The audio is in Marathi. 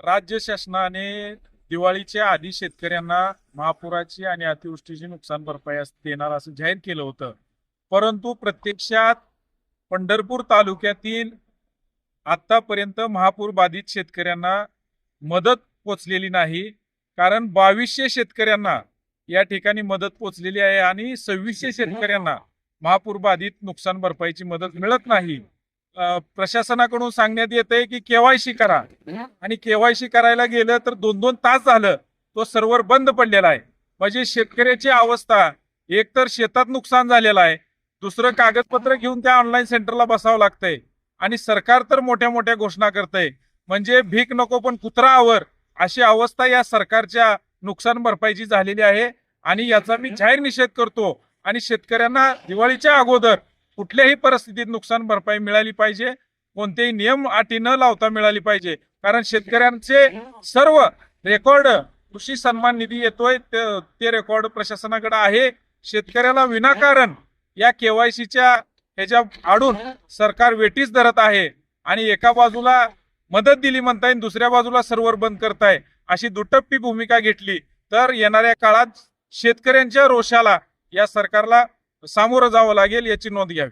राज्य शासनाने दिवाळीच्या आधी शेतकऱ्यांना महापुराची आणि अतिवृष्टीची नुकसान भरपाई देणार असं जाहीर केलं होतं. परंतु प्रत्यक्षात पंढरपूर तालुक्यातील आतापर्यंत महापूर बाधित शेतकऱ्यांना मदत पोचलेली नाही. कारण 2200 शेतकऱ्यांना या ठिकाणी मदत पोचलेली आहे आणि 2600 शेतकऱ्यांना महापूर बाधित नुकसान भरपाईची मदत मिळत नाही. प्रशासनाकडून सांगण्यात येतंय की केवायसी करा आणि केवायसी करायला गेलं तर 2-2 तास झालं तो सर्व्हर बंद पडलेला आहे. म्हणजे शेतकऱ्याची अवस्था, एक तर शेतात नुकसान झालेलं आहे, दुसरं कागदपत्र घेऊन त्या ऑनलाईन सेंटरला बसावं लागतंय आणि सरकार तर मोठ्या मोठ्या घोषणा करतंय. म्हणजे भीक नको पण कुत्रा आवर अशी अवस्था या सरकारच्या नुकसान भरपाईची झालेली आहे आणि याचा मी जाहीर निषेध करतो. आणि शेतकऱ्यांना दिवाळीच्या अगोदर कुठल्याही परिस्थितीत नुकसान भरपाई मिळाली पाहिजे, कोणतेही नियम अटी न लावता मिळाली पाहिजे. कारण शेतकऱ्यांचे सर्व रेकॉर्ड कृषी सन्मान निधी येतोय ते रेकॉर्ड प्रशासनाकडे आहे. शेतकऱ्याला विनाकारण या केवायसीच्या ह्याच्या आडून सरकार वेटीस धरत आहे आणि एका बाजूला मदत दिली म्हणताय, दुसऱ्या बाजूला सर्व्हर बंद करताय. अशी दुटप्पी भूमिका घेतली तर येणाऱ्या काळात शेतकऱ्यांच्या रोषाला या सरकारला सामोरं जावं लागेल, याची नोंद घ्यावी.